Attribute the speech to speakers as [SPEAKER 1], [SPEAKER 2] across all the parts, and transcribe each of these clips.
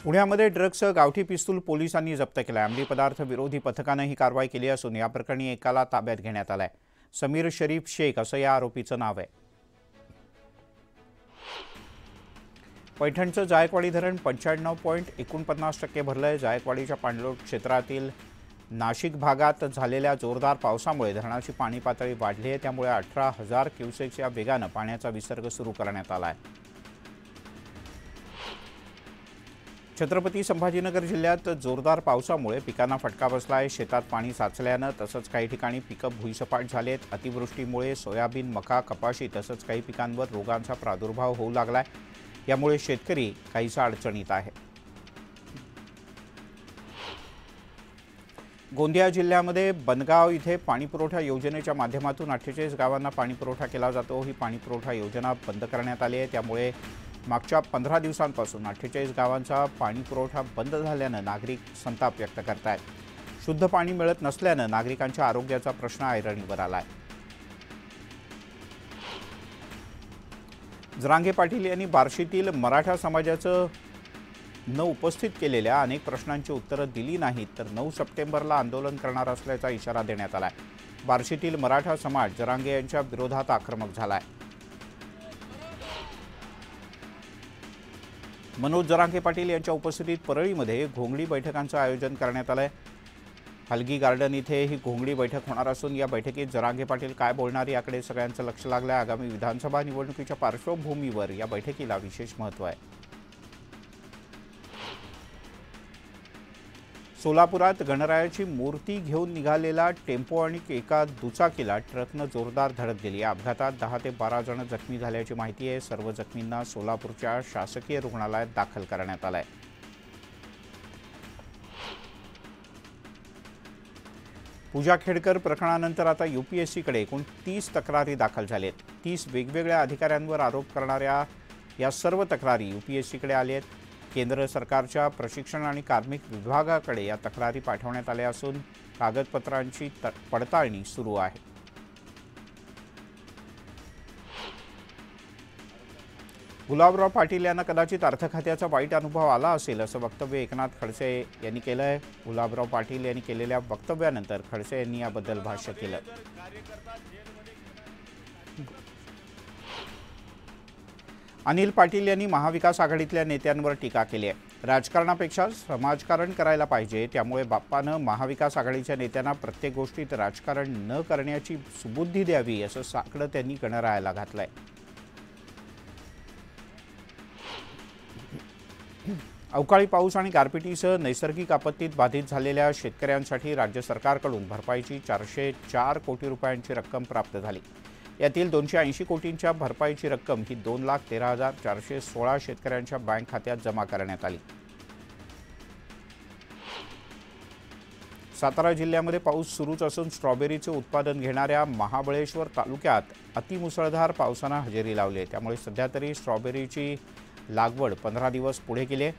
[SPEAKER 1] पुण्यामध्ये ड्रग्ससह गावठी पिस्तूल पोलिसांनी जप्त केला. अंमली पदार्थ विरोधी पथकाने ही कारवाई केली असून या प्रकरणी एकाला ताब्यात घेण्यात आलाय. समीर शरीफ शेख असं या आरोपीचं नाव आहे. पैठणचं जायकवाडी धरण 95.49% भरलंय. जायकवाडीच्या पाणलोट क्षेत्रातील नाशिक भागात झालेल्या जोरदार पावसामुळे धरणाची पाणी पातळी वाढली आहे. त्यामुळे 18,000 क्युसेक्स या वेगानं पाण्याचा विसर्ग सुरू करण्यात आला आहे. छत्रपती संभाजीनगर जिल्ह्यात जोरदार पावसामुळे पिकांना फटका बसला आहे. शेतात पाणी साचल्यानं तसंच काही ठिकाणी पिकं भुईसपाट झालेत. अतिवृष्टीमुळे सोयाबीन, मका, कपाशी तसंच काही पिकांवर रोगांचा प्रादुर्भाव होऊ लागलाय. यामुळे शेतकरी काहीसा अडचणीत आहे. गोंदिया जिल्ह्यामध्ये बनगाव इथे पाणीपुरवठा योजनेच्या माध्यमातून 48 गावांना पाणीपुरवठा केला जातो. ही पाणीपुरवठा योजना बंद करण्यात आली आहे. त्यामुळे मागच्या 15 दिवसांपासून 48 गावांचा पाणीपुरवठा बंद झाल्यानं नागरिक संताप व्यक्त करत आहेत. शुद्ध पाणी मिळत नसल्यानं नागरिकांच्या आरोग्याचा प्रश्न ऐरणीवर आलाय. जरांगे पाटील यांनी बार्शीतील मराठा समाजाचं न उपस्थित केलेल्या अनेक प्रश्नांची उत्तरं दिली नाहीत तर 9 सप्टेंबरला आंदोलन करणार असल्याचा इशारा देण्यात आलाय. बार्शीतील मराठा समाज जरांगे यांच्या विरोधात आक्रमक झालाय. मनोज जरांगे पाटील यांच्या उपस्थितीत परळीमध्ये घोंगडी बैठकांचं आयोजन करण्यात आलंय. हलगी गार्डन इथे ही घोंगडी बैठक होणार असून या बैठकीत जरांगे पाटील काय बोलणार याकडे सगळ्यांचं लक्ष लागलं आहे. आगामी विधानसभा निवडणुकीच्या पार्श्वभूमीवर या बैठकीला विशेष महत्त्व आहे. सोलापुरात गणरायाची मूर्ती घेऊन निघालेला टेम्पो आणि एका दुचाकीला ट्रकनं जोरदार धडक दिली. या अपघातात 10 ते 12 जण जखमी झाल्याची माहिती आहे. सर्व जखमींना सोलापूरच्या शासकीय रुग्णालयात दाखल करण्यात आलंय. पूजा खेडकर प्रकरणानंतर आता UPSCकडे एकूण 30 तक्रारी दाखल झालेत. 30 वेगवेगळ्या अधिकाऱ्यांवर आरोप करणाऱ्या या सर्व तक्रारी UPSCकडे आल्या आहेत. केंद्र सरकारच्या प्रशिक्षण आणि कार्मिक विभागाकडे या तक्रारी पाठवण्यात आल्या असून कागदपत्रांची पडताळणी सुरू आहे. गुलाबराव पाटील यांना कदाचित अर्थ खात्याचा वाईट अनुभव आला असेल असं वक्तव्य एकनाथ खडसे यांनी केलं आहे. गुलाबराव पाटील यांनी केलेल्या वक्तव्यानंतर खडसे यांनी याबद्दल भाष्य केलं. अनिल पाटील यांनी महाविकास आघाडीतल्या नेत्यांवर टीका केली आहे. राजकारणापेक्षा समाजकारण करायला पाहिजे. त्यामुळे बाप्पानं महाविकास आघाडीच्या नेत्यांना प्रत्येक गोष्टीत राजकारण न करण्याची सुबुद्धी द्यावी असं साकडं त्यांनी गणरायाला घातलंय. अवकाळी पाऊस आणि गारपिटीसह नैसर्गिक आपत्तीत बाधित झालेल्या शेतकऱ्यांसाठी राज्य सरकारकडून भरपाईची 404 कोटी रुपयांची रक्कम प्राप्त झाली. यातील 280 कोटींच्या भरपाईची रक्कम ही 2,13,416 शेतकऱ्यांच्या बँक खात्यात जमा करण्यात आली. सातारा जिल्ह्यामध्ये पाऊस सुरूच असून स्ट्रॉबेरीचे उत्पादन घेणाऱ्या महाबळेश्वर तालुक्यात अतिमुसळधार पावसानं हजेरी लावली आहे. त्यामुळे सध्या तरी स्ट्रॉबेरीची लागवड 15 दिवस पुढे गेली आहे.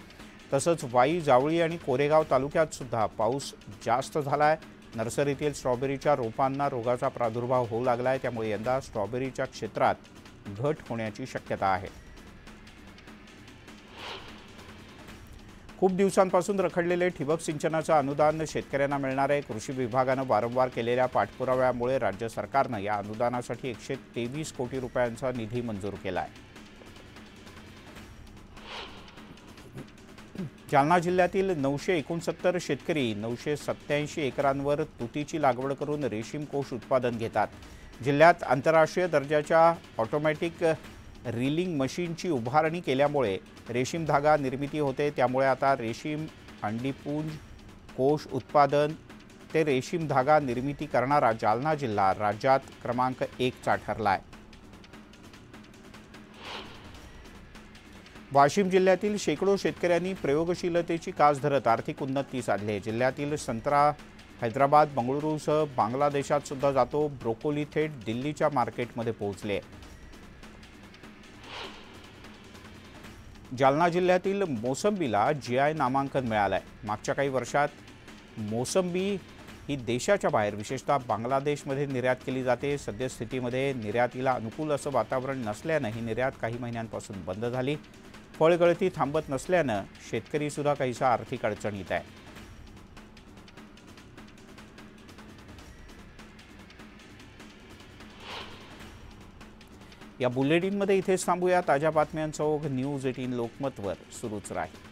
[SPEAKER 1] तसंच वाई, जावळी आणि कोरेगाव तालुक्यात सुद्धा पाऊस जास्त झाला आहे. नर्सरीतील स्ट्रॉबेरीच्या रोपांना रोगाचा प्रादुर्भाव होऊ लागला आहे. त्यामुळे यंदा स्ट्रॉबेरीच्या क्षेत्रात घट होण्याची शक्यता आहे. खूप दिवसांपासून रखडलेले ठिबक सिंचनाचं अनुदान शेतकऱ्यांना मिळणार आहे. कृषी विभागानं वारंवार केलेल्या पाठपुराव्यामुळे राज्य सरकारनं या अनुदानासाठी 123 कोटी रुपयांचा निधी मंजूर केला आहे. जालना जिल्ह्यातील 969 शेतकरी 987 एकरांवर तुतीची लागवड करून रेशीम कोष उत्पादन घेतात. जिल्ह्यात आंतरराष्ट्रीय दर्जाच्या ऑटोमॅटिक रीलिंग मशीनची उभारणी केल्यामुळे रेशीम धागा निर्मिती होते. त्यामुळे आता रेशीम अंडीपुंज कोष उत्पादन ते रेशीम धागा निर्मिती करणारा जालना जिल्हा राज्यात क्रमांक 1चा ठरला आहे. वाशिम जिल्ह्यातील शेकडो शेतकऱ्यांनी प्रयोगशीलतेची कास धरत आर्थिक उन्नती साधली आहे. जिल्ह्यातील संत्रा हैदराबाद, बंगळुरूसह बांगलादेशात सुद्धा जातो. ब्रोकोली थेट दिल्लीच्या मार्केटमध्ये पोहोचले. जालना जिल्ह्यातील मोसंबीला GI नामांकन मिळालं आहे. मागच्या काही वर्षात मोसंबी ही देशाच्या बाहेर विशेषतः बांगलादेशमध्ये निर्यात केली जाते. सद्यस्थितीमध्ये निर्यातीला अनुकूल असं वातावरण नसल्यानं ही निर्यात काही महिन्यांपासून बंद झाली. फळगळती थांबत नसल्यानं शेतकरी सुद्धा काहीसा आर्थिक अडचणीत आहे. या बुलेटिनमध्ये इथेच थांबूया. ताज्या बातम्यांचा ओघ न्यूज 18 लोकमतवर सुरूच राहील.